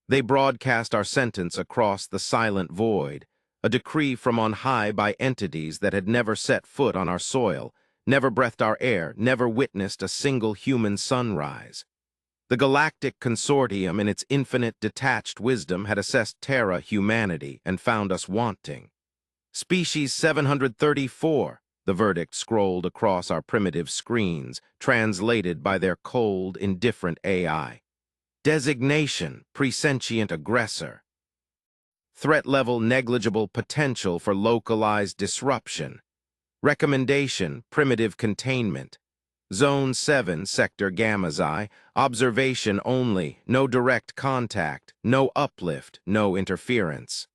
They broadcast our sentence across the silent void, a decree from on high by entities that had never set foot on our soil, never breathed our air, never witnessed a single human sunrise. The Galactic Consortium, in its infinite detached wisdom, had assessed Terra humanity and found us wanting. Species 734, the verdict scrolled across our primitive screens, translated by their cold, indifferent AI. Designation, presentient aggressor. Threat level, negligible potential for localized disruption. Recommendation, primitive containment. Zone 7, Sector Gamma Xi, observation only, no direct contact, no uplift, no interference.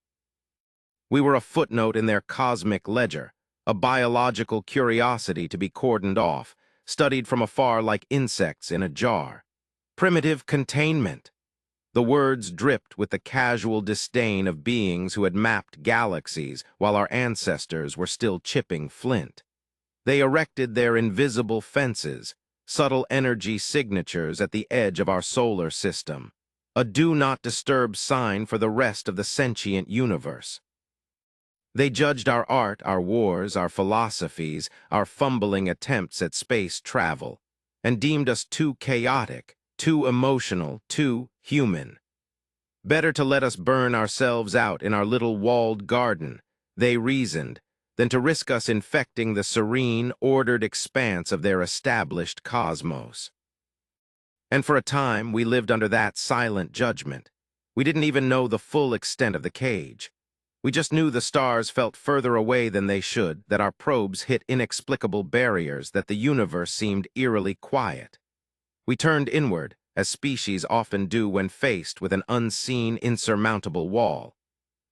We were a footnote in their cosmic ledger, a biological curiosity to be cordoned off, studied from afar like insects in a jar. Primitive containment. The words dripped with the casual disdain of beings who had mapped galaxies while our ancestors were still chipping flint. They erected their invisible fences, subtle energy signatures at the edge of our solar system, a do not disturb sign for the rest of the sentient universe. They judged our art, our wars, our philosophies, our fumbling attempts at space travel, and deemed us too chaotic, too emotional, too human. Better to let us burn ourselves out in our little walled garden, they reasoned, than to risk us infecting the serene, ordered expanse of their established cosmos. And for a time, we lived under that silent judgment. We didn't even know the full extent of the cage. We just knew the stars felt further away than they should, that our probes hit inexplicable barriers, that the universe seemed eerily quiet. We turned inward, as species often do when faced with an unseen, insurmountable wall.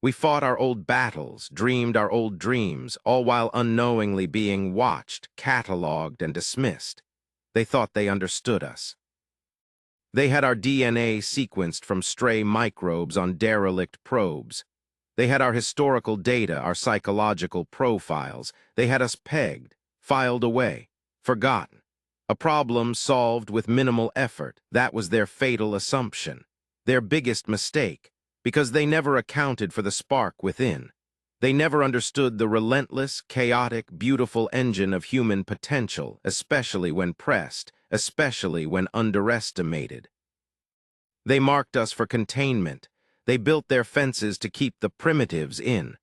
We fought our old battles, dreamed our old dreams, all while unknowingly being watched, catalogued, and dismissed. They thought they understood us. They had our DNA sequenced from stray microbes on derelict probes. They had our historical data, our psychological profiles. They had us pegged, filed away, forgotten. A problem solved with minimal effort. That was their fatal assumption, their biggest mistake, because they never accounted for the spark within. They never understood the relentless, chaotic, beautiful engine of human potential, especially when pressed, especially when underestimated. They marked us for containment. They built their fences to keep the primitives in.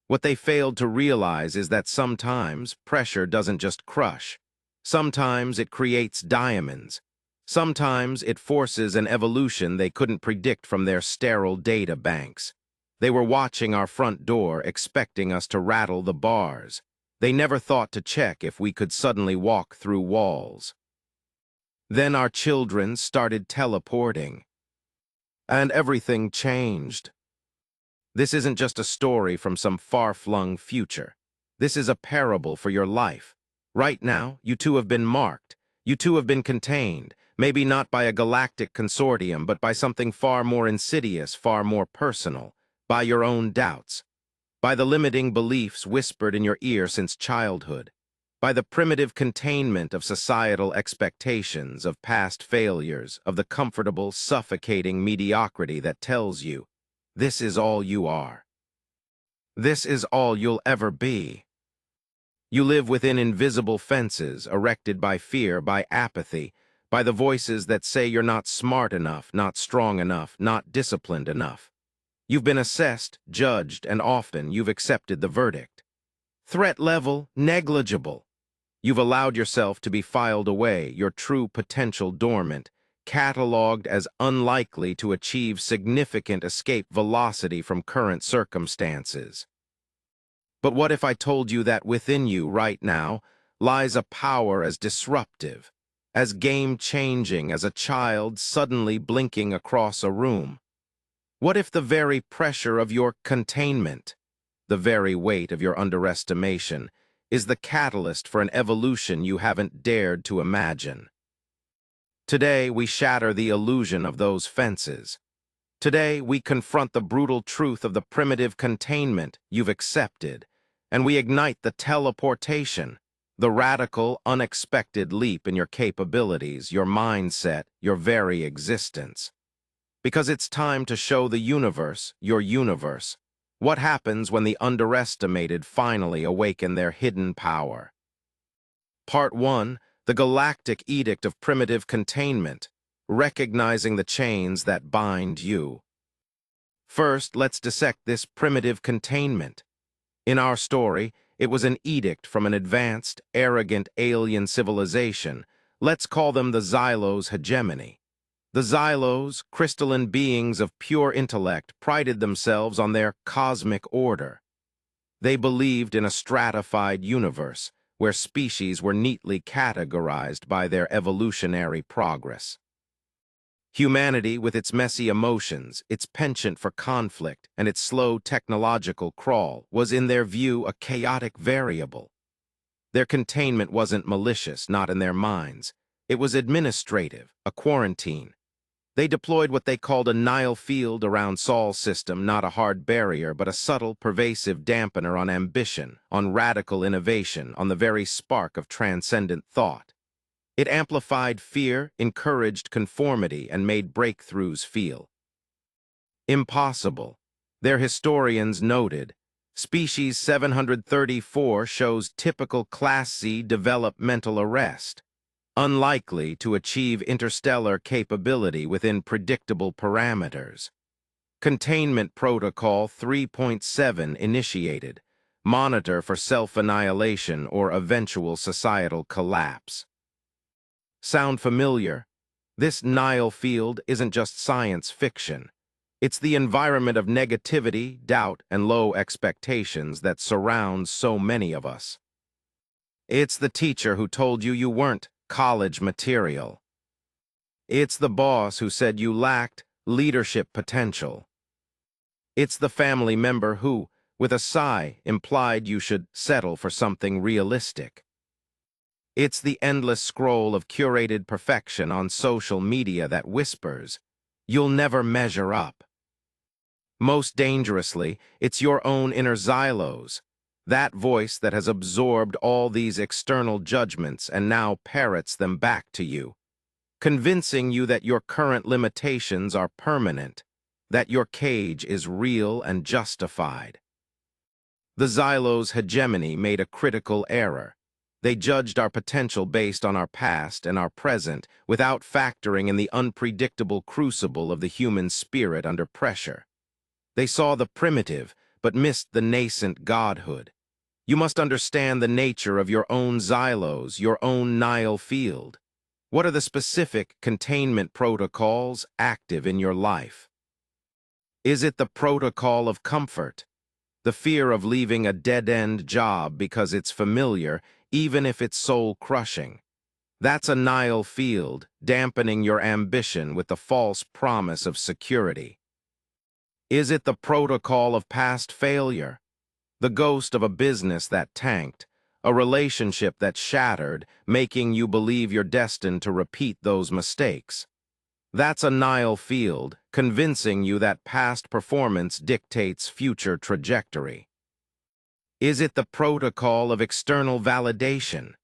What they failed to realize is that sometimes pressure doesn't just crush. Sometimes it creates diamonds. Sometimes it forces an evolution they couldn't predict from their sterile data banks. They were watching our front door, expecting us to rattle the bars. They never thought to check if we could suddenly walk through walls. Then our children started teleporting. And everything changed. This isn't just a story from some far-flung future. This is a parable for your life. Right now, you too have been marked. You too have been contained, maybe not by a galactic consortium, but by something far more insidious, far more personal, by your own doubts, by the limiting beliefs whispered in your ear since childhood, by the primitive containment of societal expectations, of past failures, of the comfortable, suffocating mediocrity that tells you, this is all you are. This is all you'll ever be. You live within invisible fences, erected by fear, by apathy, by the voices that say you're not smart enough, not strong enough, not disciplined enough. You've been assessed, judged, and often you've accepted the verdict. Threat level, negligible. You've allowed yourself to be filed away, your true potential dormant, catalogued as unlikely to achieve significant escape velocity from current circumstances. But what if I told you that within you right now lies a power as disruptive, as game-changing as a child suddenly blinking across a room? What if the very pressure of your containment, the very weight of your underestimation, is the catalyst for an evolution you haven't dared to imagine? Today, we shatter the illusion of those fences. Today, we confront the brutal truth of the primitive containment you've accepted, and we ignite the teleportation, the radical, unexpected leap in your capabilities, your mindset, your very existence. Because it's time to show the universe your universe. What happens when the underestimated finally awaken their hidden power? Part 1. The Galactic Edict of Primitive Containment, recognizing the chains that bind you. First, let's dissect this primitive containment. In our story, it was an edict from an advanced, arrogant alien civilization. Let's call them the Xylos' hegemony. The Xylos, crystalline beings of pure intellect, prided themselves on their cosmic order. They believed in a stratified universe, where species were neatly categorized by their evolutionary progress. Humanity, with its messy emotions, its penchant for conflict, and its slow technological crawl, was in their view a chaotic variable. Their containment wasn't malicious, not in their minds. It was administrative, a quarantine. They deployed what they called a Nile field around Sol's system, not a hard barrier, but a subtle, pervasive dampener on ambition, on radical innovation, on the very spark of transcendent thought. It amplified fear, encouraged conformity, and made breakthroughs feel impossible. Their historians noted, Species 734 shows typical Class C developmental arrest, unlikely to achieve interstellar capability within predictable parameters. Containment Protocol 3.7 initiated, monitor for self-annihilation or eventual societal collapse. Sound familiar? This Nile field isn't just science fiction. It's the environment of negativity, doubt, and low expectations that surrounds so many of us. It's the teacher who told you you weren't college material. It's the boss who said you lacked leadership potential. It's the family member who, with a sigh, implied you should settle for something realistic. It's the endless scroll of curated perfection on social media that whispers, you'll never measure up. Most dangerously, it's your own inner Xylos, that voice that has absorbed all these external judgments and now parrots them back to you, convincing you that your current limitations are permanent, that your cage is real and justified. The Xylos' hegemony made a critical error. They judged our potential based on our past and our present without factoring in the unpredictable crucible of the human spirit under pressure. They saw the primitive, but missed the nascent godhood. You must understand the nature of your own Xylos, your own Nile field. What are the specific containment protocols active in your life? Is it the protocol of comfort? The fear of leaving a dead-end job because it's familiar, even if it's soul-crushing. That's a Nile field, dampening your ambition with the false promise of security. Is it the protocol of past failure? The ghost of a business that tanked, a relationship that shattered, making you believe you're destined to repeat those mistakes. That's a Nile field, convincing you that past performance dictates future trajectory. Is it the protocol of external validation?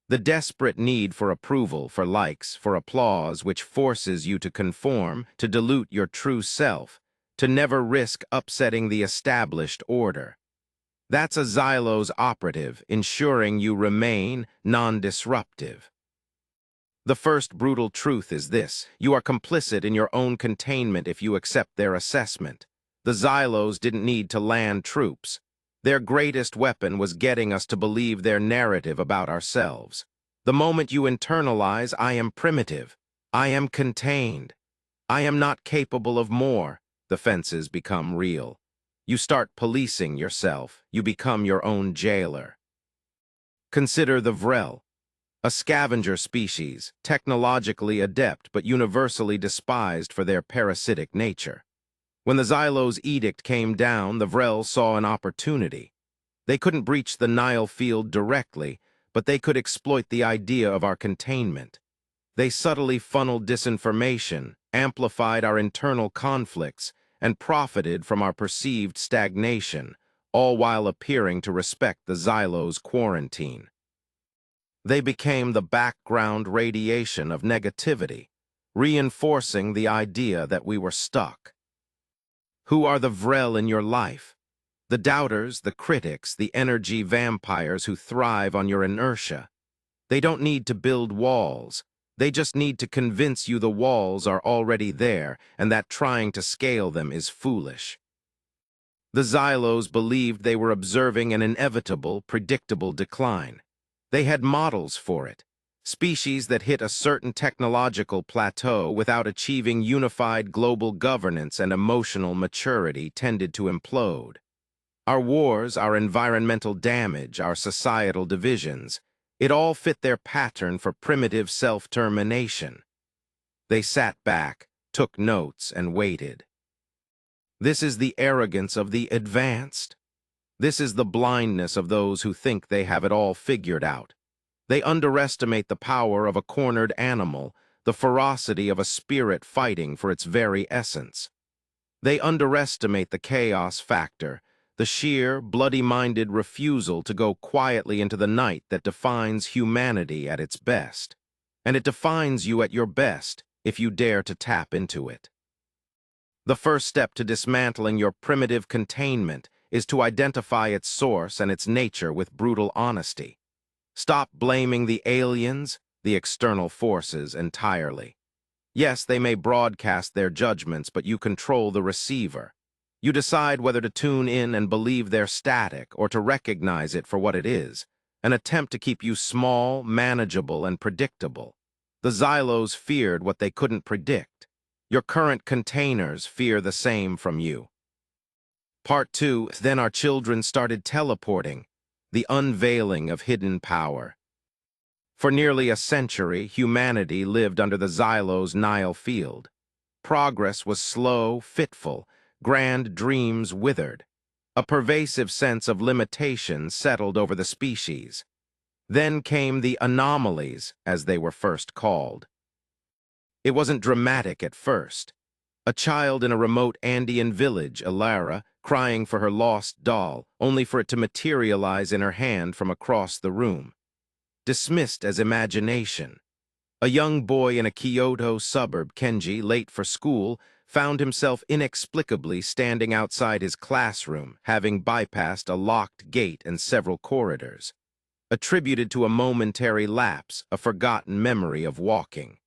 The desperate need for approval, for likes, for applause, which forces you to conform, to dilute your true self, to never risk upsetting the established order. That's a Xylos operative, ensuring you remain non-disruptive. The first brutal truth is this: you are complicit in your own containment if you accept their assessment. The Xylos didn't need to land troops. Their greatest weapon was getting us to believe their narrative about ourselves. The moment you internalize, I am primitive, I am contained, I am not capable of more, the fences become real. You start policing yourself, you become your own jailer. Consider the Vrel, a scavenger species, technologically adept but universally despised for their parasitic nature. When the Xylos' edict came down, the Vrel saw an opportunity. They couldn't breach the Nile field directly, but they could exploit the idea of our containment. They subtly funneled disinformation, amplified our internal conflicts, and profited from our perceived stagnation, all while appearing to respect the Xylos' quarantine. They became the background radiation of negativity, reinforcing the idea that we were stuck. Who are the Vrel in your life? The doubters, the critics, the energy vampires who thrive on your inertia. They don't need to build walls. They just need to convince you the walls are already there and that trying to scale them is foolish. The Xylos believed they were observing an inevitable, predictable decline. They had models for it. Species that hit a certain technological plateau without achieving unified global governance and emotional maturity tended to implode. Our wars, our environmental damage, our societal divisions, it all fit their pattern for primitive self-termination. They sat back, took notes, and waited. This is the arrogance of the advanced. This is the blindness of those who think they have it all figured out. They underestimate the power of a cornered animal, the ferocity of a spirit fighting for its very essence. They underestimate the chaos factor, the sheer, bloody-minded refusal to go quietly into the night that defines humanity at its best. And it defines you at your best if you dare to tap into it. The first step to dismantling your primitive containment is to identify its source and its nature with brutal honesty. Stop blaming the aliens, the external forces, entirely. Yes, they may broadcast their judgments, but you control the receiver. You decide whether to tune in and believe their static or to recognize it for what it is, an attempt to keep you small, manageable, and predictable. The Xylos feared what they couldn't predict. Your current containers fear the same from you. Part 2, then our children started teleporting, the unveiling of hidden power. For nearly a century, humanity lived under the Xylos' Nile field. Progress was slow, fitful, grand dreams withered. A pervasive sense of limitation settled over the species. Then came the anomalies, as they were first called. It wasn't dramatic at first. A child in a remote Andean village, Alara, crying for her lost doll, only for it to materialize in her hand from across the room. Dismissed as imagination. A young boy in a Kyoto suburb, Kenji, late for school, found himself inexplicably standing outside his classroom, having bypassed a locked gate and several corridors. Attributed to a momentary lapse, a forgotten memory of walking.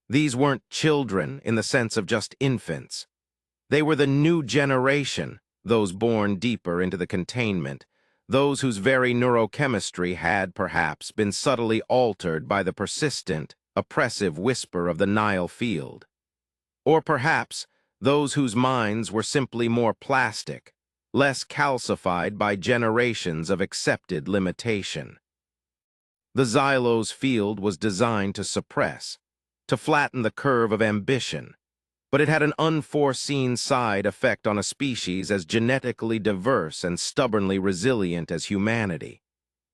These weren't children in the sense of just infants. They were the new generation, those born deeper into the containment, those whose very neurochemistry had, perhaps, been subtly altered by the persistent, oppressive whisper of the Nile field. Or perhaps, those whose minds were simply more plastic, less calcified by generations of accepted limitation. The Xylos field was designed to suppress, to flatten the curve of ambition, but it had an unforeseen side effect on a species as genetically diverse and stubbornly resilient as humanity.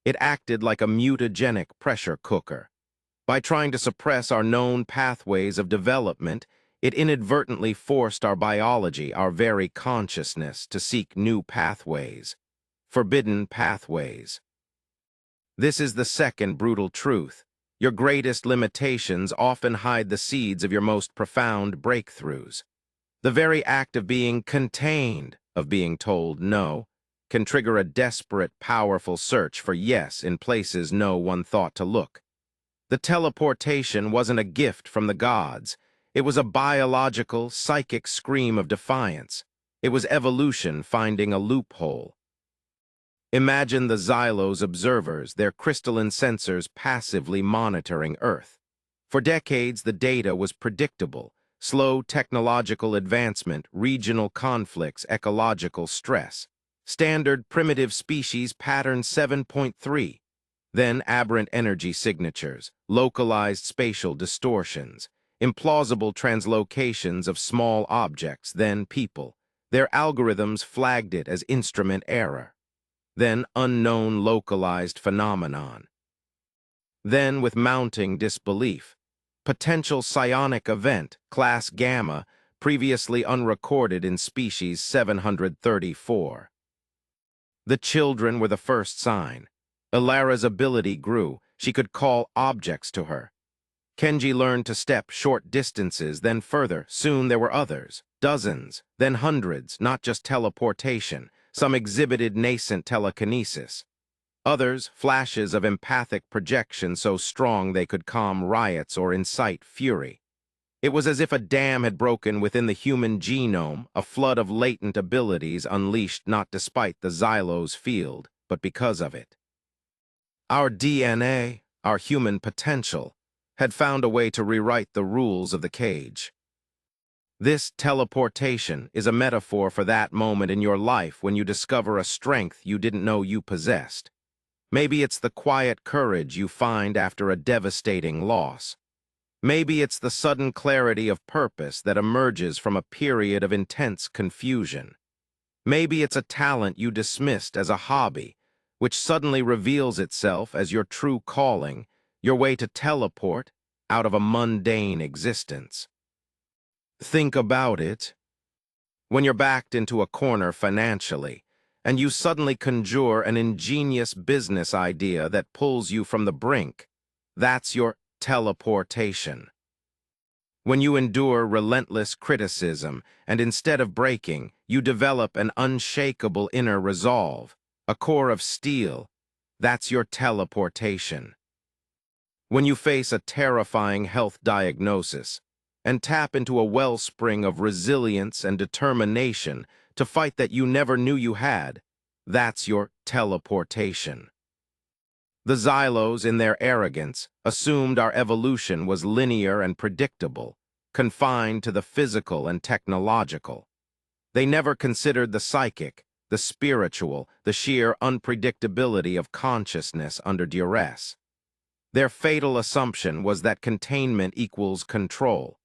It acted like a mutagenic pressure cooker. By trying to suppress our known pathways of development, it inadvertently forced our biology, our very consciousness, to seek new pathways, forbidden pathways. This is the second brutal truth. Your greatest limitations often hide the seeds of your most profound breakthroughs. The very act of being contained, of being told no, can trigger a desperate, powerful search for yes in places no one thought to look. The teleportation wasn't a gift from the gods. It was a biological, psychic scream of defiance. It was evolution finding a loophole. Imagine the Xylos observers, their crystalline sensors passively monitoring Earth. For decades, the data was predictable. Slow technological advancement, regional conflicts, ecological stress. Standard primitive species pattern 7.3. Then aberrant energy signatures, localized spatial distortions, implausible translocations of small objects, then people. Their algorithms flagged it as instrument error. Then unknown localized phenomenon. Then, with mounting disbelief, potential psionic event, class gamma, previously unrecorded in species 734. The children were the first sign. Alara's ability grew. She could call objects to her. Kenji learned to step short distances, then further. Soon there were others, dozens, then hundreds, not just teleportation. Some exhibited nascent telekinesis. Others, flashes of empathic projection so strong they could calm riots or incite fury. It was as if a dam had broken within the human genome, a flood of latent abilities unleashed not despite the Xylo's field, but because of it. Our DNA, our human potential, had found a way to rewrite the rules of the cage. This teleportation is a metaphor for that moment in your life when you discover a strength you didn't know you possessed. Maybe it's the quiet courage you find after a devastating loss. Maybe it's the sudden clarity of purpose that emerges from a period of intense confusion. Maybe it's a talent you dismissed as a hobby, which suddenly reveals itself as your true calling, your way to teleport out of a mundane existence. Think about it. When you're backed into a corner financially, and you suddenly conjure an ingenious business idea that pulls you from the brink, that's your teleportation. When you endure relentless criticism, and instead of breaking, you develop an unshakable inner resolve, a core of steel, that's your teleportation. When you face a terrifying health diagnosis, and tap into a wellspring of resilience and determination to fight that you never knew you had, that's your teleportation. The Xylos, in their arrogance, assumed our evolution was linear and predictable, confined to the physical and technological. They never considered the psychic, the spiritual, the sheer unpredictability of consciousness under duress. Their fatal assumption was that containment equals control.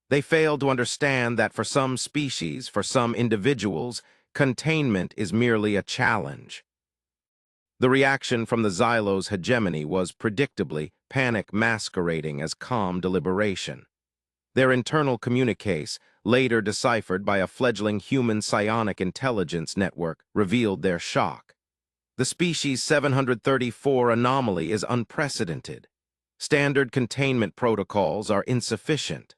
They failed to understand that for some species, for some individuals, containment is merely a challenge. The reaction from the Xylo's hegemony was, predictably, panic masquerading as calm deliberation. Their internal communiques, later deciphered by a fledgling human psionic intelligence network, revealed their shock. The species 734 anomaly is unprecedented. Standard containment protocols are insufficient.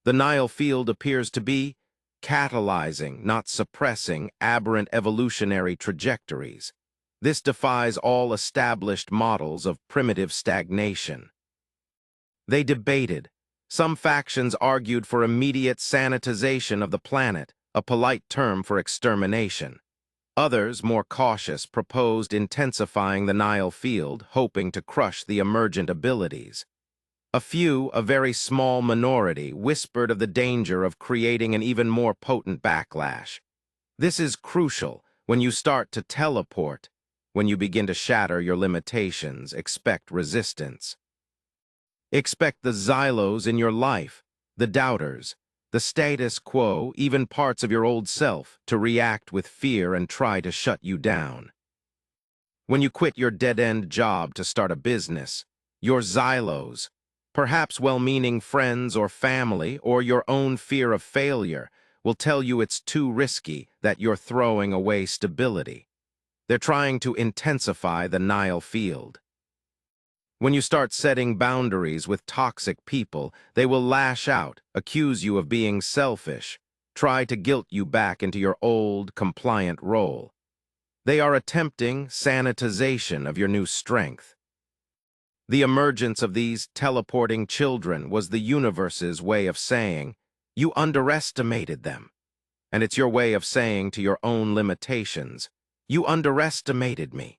The Nile field appears to be catalyzing, not suppressing, aberrant evolutionary trajectories. This defies all established models of primitive stagnation. They debated. Some factions argued for immediate sanitization of the planet, a polite term for extermination. Others, more cautious, proposed intensifying the Nile field, hoping to crush the emergent abilities. A few, a very small minority, whispered of the danger of creating an even more potent backlash. This is crucial. When you start to teleport, when you begin to shatter your limitations, expect resistance. Expect the Xylos in your life, the doubters, the status quo, even parts of your old self, to react with fear and try to shut you down. When you quit your dead-end job to start a business, your Xylos, perhaps well-meaning friends or family, or your own fear of failure, will tell you it's too risky, that you're throwing away stability. They're trying to intensify the Nile field. When you start setting boundaries with toxic people, they will lash out, accuse you of being selfish, try to guilt you back into your old, compliant role. They are attempting sanitization of your new strength. The emergence of these teleporting children was the universe's way of saying, you underestimated them. And it's your way of saying to your own limitations, you underestimated me.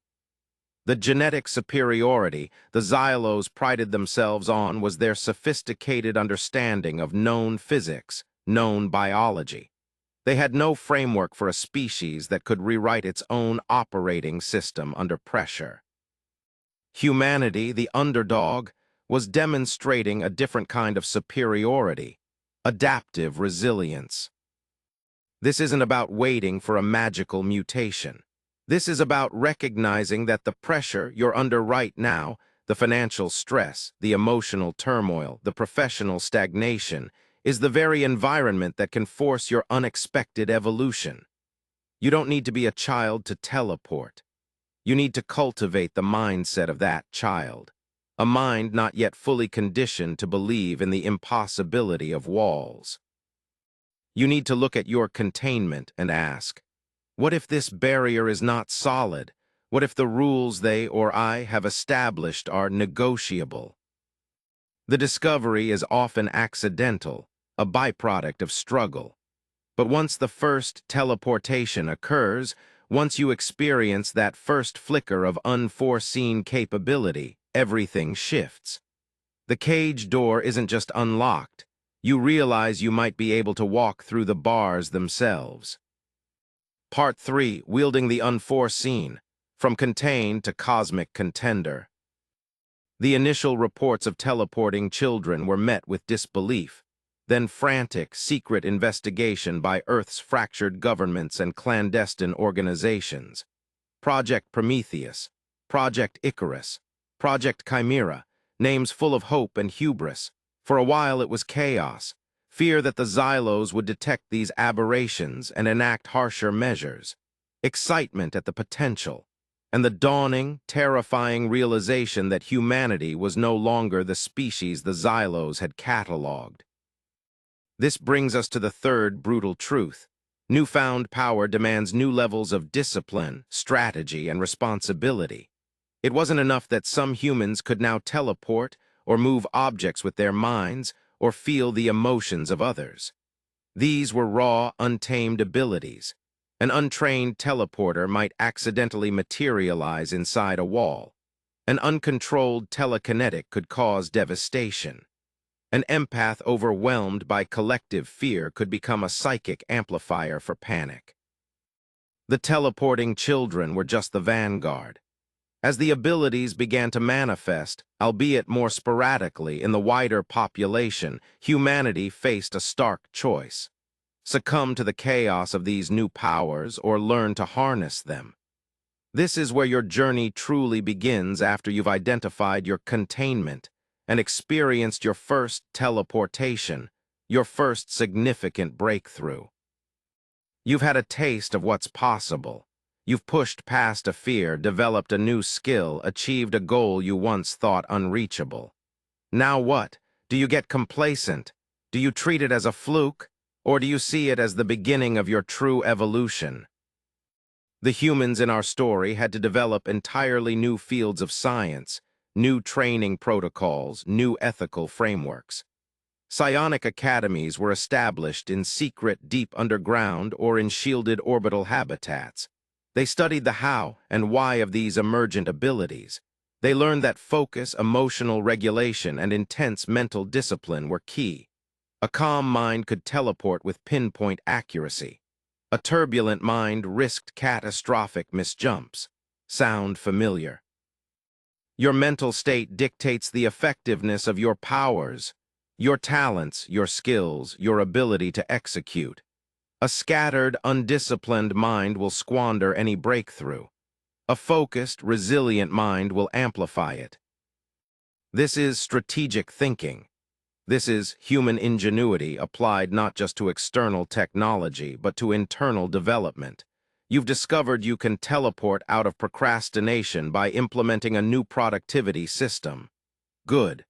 The genetic superiority the Xylos prided themselves on was their sophisticated understanding of known physics, known biology. They had no framework for a species that could rewrite its own operating system under pressure. Humanity, the underdog, was demonstrating a different kind of superiority, adaptive resilience. This isn't about waiting for a magical mutation. This is about recognizing that the pressure you're under right now, the financial stress, the emotional turmoil, the professional stagnation, is the very environment that can force your unexpected evolution. You don't need to be a child to teleport. You need to cultivate the mindset of that child. a mind not yet fully conditioned to believe in the impossibility of walls. You need to look at your containment and ask, what if this barrier is not solid? What if the rules they or I have established are negotiable? The discovery is often accidental, a byproduct of struggle. But once the first teleportation occurs, once you experience that first flicker of unforeseen capability, everything shifts. The cage door isn't just unlocked. You realize you might be able to walk through the bars themselves. Part 3, Wielding the Unforeseen, from Contained to Cosmic Contender. The initial reports of teleporting children were met with disbelief, then frantic, secret investigation by Earth's fractured governments and clandestine organizations. Project Prometheus, Project Icarus, Project Chimera, names full of hope and hubris. For a while it was chaos, fear that the Xylos would detect these aberrations and enact harsher measures, excitement at the potential, and the dawning, terrifying realization that humanity was no longer the species the Xylos had catalogued. This brings us to the third brutal truth. Newfound power demands new levels of discipline, strategy, and responsibility. It wasn't enough that some humans could now teleport or move objects with their minds or feel the emotions of others. These were raw, untamed abilities. An untrained teleporter might accidentally materialize inside a wall. An uncontrolled telekinetic could cause devastation. An empath overwhelmed by collective fear could become a psychic amplifier for panic. The teleporting children were just the vanguard. As the abilities began to manifest, albeit more sporadically in the wider population, humanity faced a stark choice: succumb to the chaos of these new powers or learn to harness them. This is where your journey truly begins after you've identified your containment and experienced your first teleportation, your first significant breakthrough. You've had a taste of what's possible. You've pushed past a fear, developed a new skill, achieved a goal you once thought unreachable. Now what? Do you get complacent? Do you treat it as a fluke? Or do you see it as the beginning of your true evolution? The humans in our story had to develop entirely new fields of science, new training protocols, new ethical frameworks. Psionic academies were established in secret, deep underground or in shielded orbital habitats. They studied the how and why of these emergent abilities. They learned that focus, emotional regulation, and intense mental discipline were key. A calm mind could teleport with pinpoint accuracy. A turbulent mind risked catastrophic misjumps. Sound familiar? Your mental state dictates the effectiveness of your powers, your talents, your skills, your ability to execute. A scattered, undisciplined mind will squander any breakthrough. A focused, resilient mind will amplify it. This is strategic thinking. This is human ingenuity applied not just to external technology, but to internal development. You've discovered you can teleport out of procrastination by implementing a new productivity system. Good.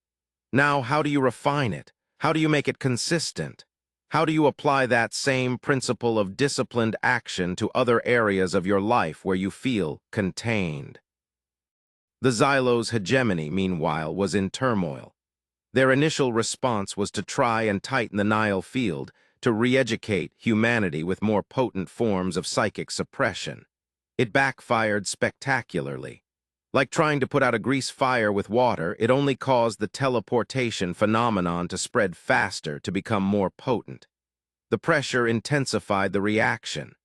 Now, how do you refine it? How do you make it consistent? How do you apply that same principle of disciplined action to other areas of your life where you feel contained? The Xylos' hegemony, meanwhile, was in turmoil. Their initial response was to try and tighten the Nile field, to re-educate humanity with more potent forms of psychic suppression. It backfired spectacularly. Like trying to put out a grease fire with water, it only caused the teleportation phenomenon to spread faster, to become more potent. The pressure intensified the reaction.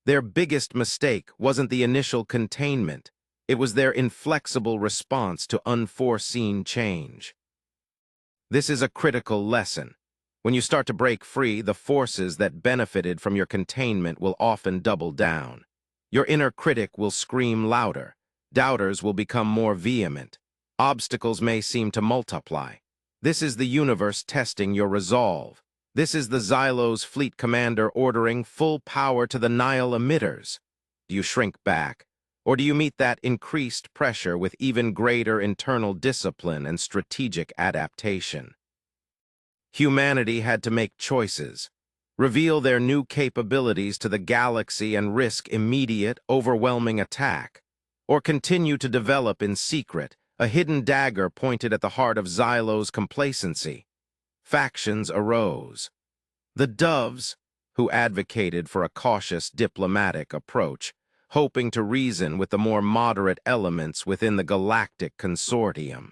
Their biggest mistake wasn't the initial containment. It was their inflexible response to unforeseen change. This is a critical lesson. When you start to break free, the forces that benefited from your containment will often double down. Your inner critic will scream louder. Doubters will become more vehement. Obstacles may seem to multiply. This is the universe testing your resolve. This is the Xylos fleet commander ordering full power to the Nile emitters. Do you shrink back? Or do you meet that increased pressure with even greater internal discipline and strategic adaptation? Humanity had to make choices, reveal their new capabilities to the galaxy and risk immediate, overwhelming attack, or continue to develop in secret, a hidden dagger pointed at the heart of Xylo's complacency. Factions arose. The Doves, who advocated for a cautious diplomatic approach, hoping to reason with the more moderate elements within the Galactic Consortium.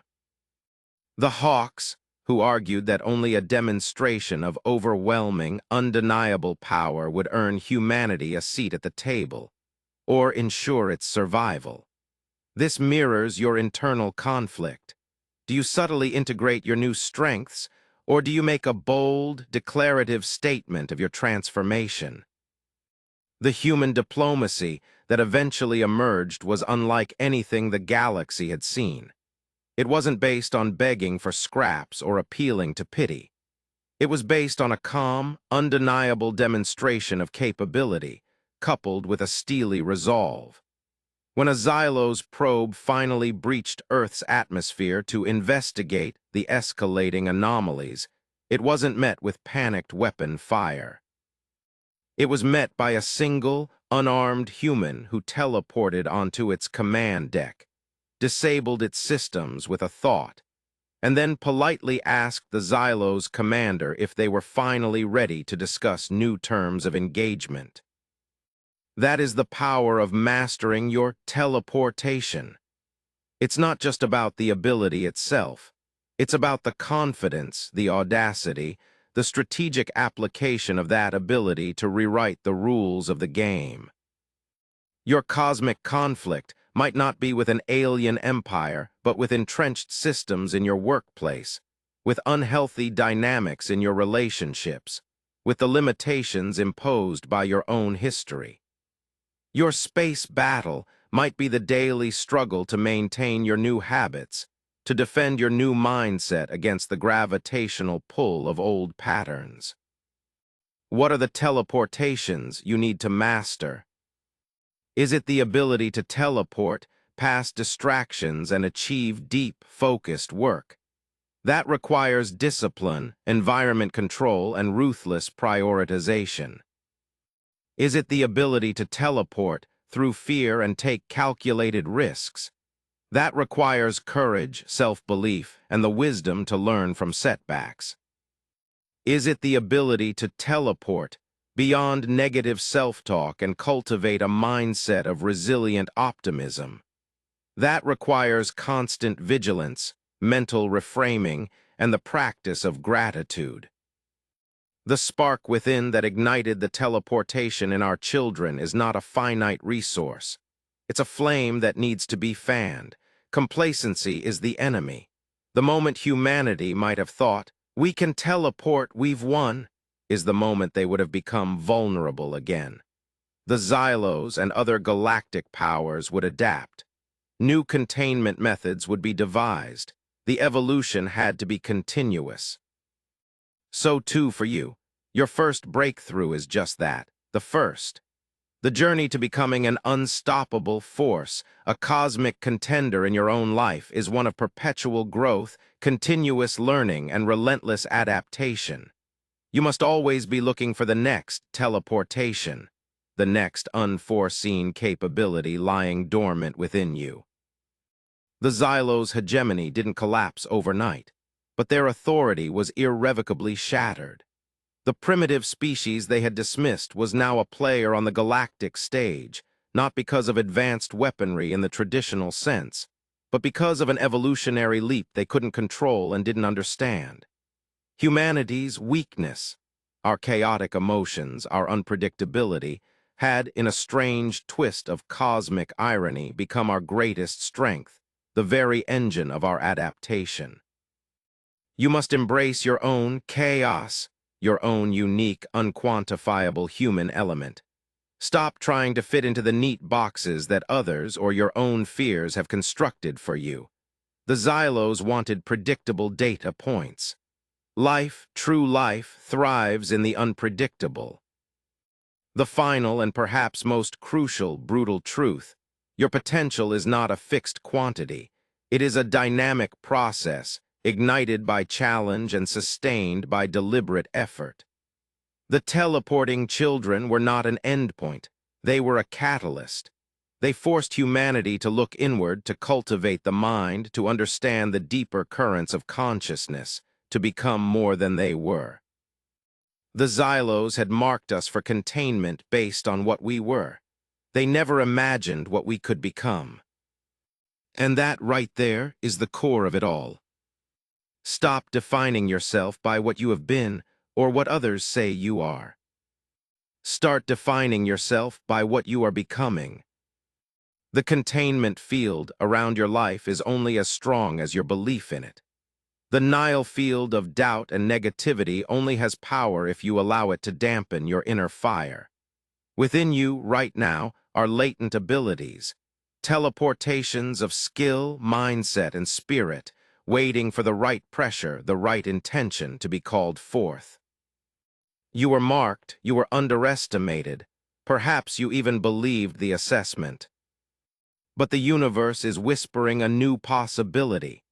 The Hawks, who argued that only a demonstration of overwhelming, undeniable power would earn humanity a seat at the table, or ensure its survival. This mirrors your internal conflict. Do you subtly integrate your new strengths, or do you make a bold, declarative statement of your transformation? The human diplomacy that eventually emerged was unlike anything the galaxy had seen. It wasn't based on begging for scraps or appealing to pity. It was based on a calm, undeniable demonstration of capability, coupled with a steely resolve. When a Xylo's probe finally breached Earth's atmosphere to investigate the escalating anomalies, it wasn't met with panicked weapon fire. It was met by a single, unarmed human who teleported onto its command deck, disabled its systems with a thought, and then politely asked the Xylo's commander if they were finally ready to discuss new terms of engagement. That is the power of mastering your teleportation. It's not just about the ability itself. It's about the confidence, the audacity, the strategic application of that ability to rewrite the rules of the game. Your cosmic conflict might not be with an alien empire, but with entrenched systems in your workplace, with unhealthy dynamics in your relationships, with the limitations imposed by your own history. Your space battle might be the daily struggle to maintain your new habits, to defend your new mindset against the gravitational pull of old patterns. What are the teleportations you need to master? Is it the ability to teleport past distractions and achieve deep, focused work? That requires discipline, environment control, and ruthless prioritization. Is it the ability to teleport through fear and take calculated risks? That requires courage, self-belief, and the wisdom to learn from setbacks. Is it the ability to teleport beyond negative self-talk and cultivate a mindset of resilient optimism? That requires constant vigilance, mental reframing, and the practice of gratitude. The spark within that ignited the teleportation in our children is not a finite resource. It's a flame that needs to be fanned. Complacency is the enemy. The moment humanity might have thought, "We can teleport, we've won," is the moment they would have become vulnerable again. The Xylos and other galactic powers would adapt. New containment methods would be devised. The evolution had to be continuous. So too for you. Your first breakthrough is just that, the first. The journey to becoming an unstoppable force, a cosmic contender in your own life, is one of perpetual growth, continuous learning, and relentless adaptation. You must always be looking for the next teleportation, the next unforeseen capability lying dormant within you. The Xylos' hegemony didn't collapse overnight, but their authority was irrevocably shattered. The primitive species they had dismissed was now a player on the galactic stage, not because of advanced weaponry in the traditional sense, but because of an evolutionary leap they couldn't control and didn't understand. Humanity's weakness, our chaotic emotions, our unpredictability, had, in a strange twist of cosmic irony, become our greatest strength, the very engine of our adaptation. You must embrace your own chaos, your own unique, unquantifiable human element. Stop trying to fit into the neat boxes that others or your own fears have constructed for you. The Xylos wanted predictable data points. Life, true life, thrives in the unpredictable. The final and perhaps most crucial, brutal truth: Your potential is not a fixed quantity. It is a dynamic process, ignited by challenge and sustained by deliberate effort. The teleporting children were not an endpoint. They were a catalyst. They forced humanity to look inward, to cultivate the mind, to understand the deeper currents of consciousness, to become more than they were. The Xylos had marked us for containment based on what we were. They never imagined what we could become. And that right there is the core of it all. Stop defining yourself by what you have been or what others say you are. Start defining yourself by what you are becoming. The containment field around your life is only as strong as your belief in it. The Nile field of doubt and negativity only has power if you allow it to dampen your inner fire. Within you, right now, are latent abilities, teleportations of skill, mindset, and spirit, waiting for the right pressure, the right intention to be called forth. You were marked, you were underestimated, perhaps you even believed the assessment. But the universe is whispering a new possibility.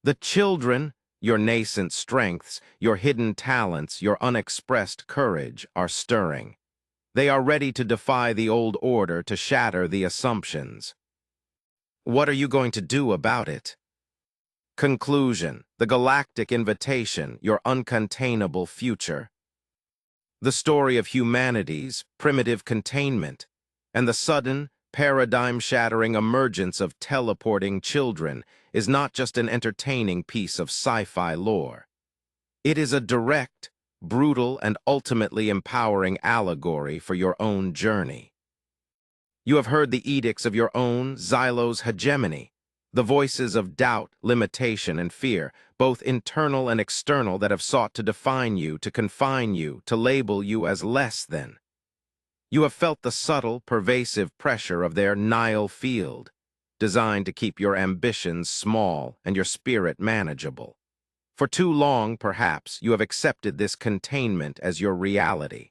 The children, your nascent strengths, your hidden talents, your unexpressed courage, are stirring. They are ready to defy the old order, to shatter the assumptions. What are you going to do about it? Conclusion: the galactic invitation, your uncontainable future. The story of humanity's primitive containment and the sudden, paradigm-shattering emergence of teleporting children is not just an entertaining piece of sci-fi lore. It is a direct, brutal, and ultimately empowering allegory for your own journey. You have heard the edicts of your own Xylos hegemony, the voices of doubt, limitation, and fear, both internal and external, that have sought to define you, to confine you, to label you as less than. You have felt the subtle, pervasive pressure of their Nile field, designed to keep your ambitions small and your spirit manageable. For too long, perhaps, you have accepted this containment as your reality.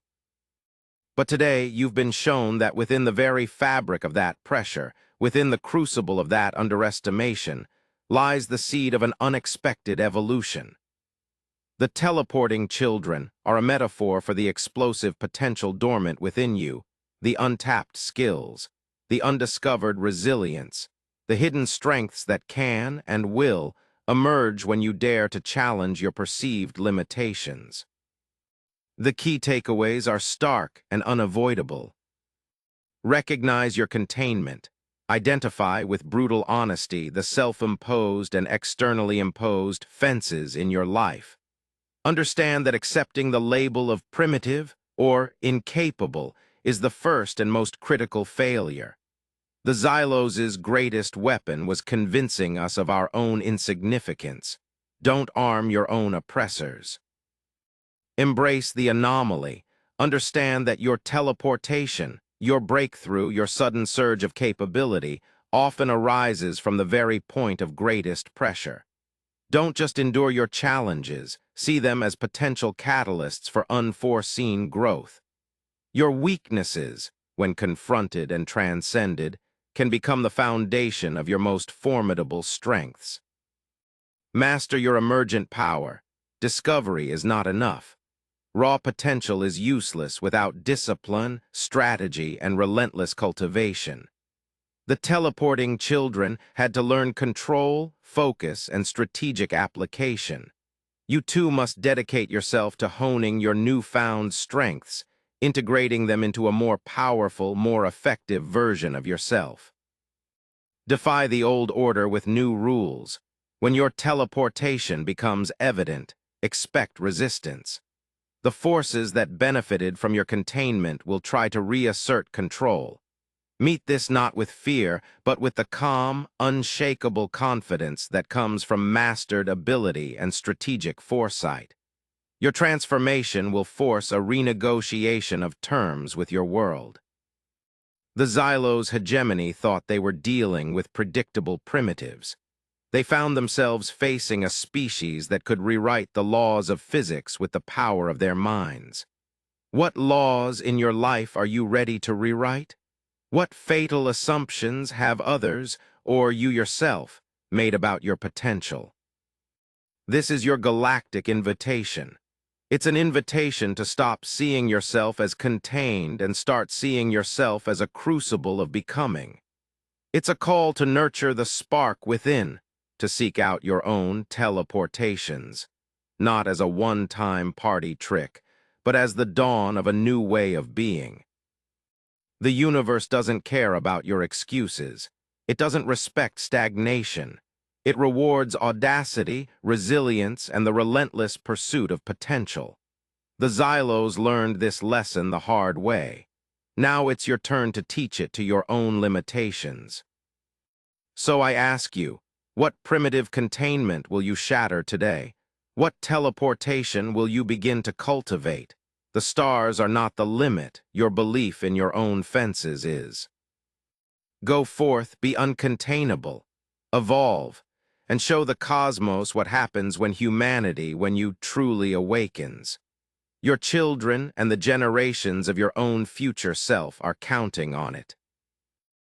But today, you've been shown that within the very fabric of that pressure, within the crucible of that underestimation, lies the seed of an unexpected evolution. The teleporting children are a metaphor for the explosive potential dormant within you, the untapped skills, the undiscovered resilience, the hidden strengths that can and will emerge when you dare to challenge your perceived limitations. The key takeaways are stark and unavoidable. Recognize your containment. Identify with brutal honesty the self-imposed and externally imposed fences in your life. Understand that accepting the label of primitive or incapable is the first and most critical failure. The Xylos' greatest weapon was convincing us of our own insignificance. Don't arm your own oppressors. Embrace the anomaly. Understand that your teleportation, your breakthrough, your sudden surge of capability often arises from the very point of greatest pressure. Don't just endure your challenges, see them as potential catalysts for unforeseen growth. Your weaknesses, when confronted and transcended, can become the foundation of your most formidable strengths. Master your emergent power. Discovery is not enough. Raw potential is useless without discipline, strategy, and relentless cultivation. The teleporting children had to learn control, focus, and strategic application. You too must dedicate yourself to honing your newfound strengths, integrating them into a more powerful, more effective version of yourself. Defy the old order with new rules. When your teleportation becomes evident, expect resistance. The forces that benefited from your containment will try to reassert control. Meet this not with fear, but with the calm, unshakable confidence that comes from mastered ability and strategic foresight. Your transformation will force a renegotiation of terms with your world. The Xylos' hegemony thought they were dealing with predictable primitives. They found themselves facing a species that could rewrite the laws of physics with the power of their minds. What laws in your life are you ready to rewrite? What fatal assumptions have others, or you yourself, made about your potential? This is your galactic invitation. It's an invitation to stop seeing yourself as contained and start seeing yourself as a crucible of becoming. It's a call to nurture the spark within, to seek out your own teleportations, not as a one-time party trick, but as the dawn of a new way of being. The universe doesn't care about your excuses. It doesn't respect stagnation. It rewards audacity, resilience, and the relentless pursuit of potential. The Xylos learned this lesson the hard way. Now it's your turn to teach it to your own limitations. So I ask you, what primitive containment will you shatter today? What teleportation will you begin to cultivate? The stars are not the limit, your belief in your own fences is. Go forth, be uncontainable, evolve, and show the cosmos what happens when you truly awakens. Your children and the generations of your own future self are counting on it.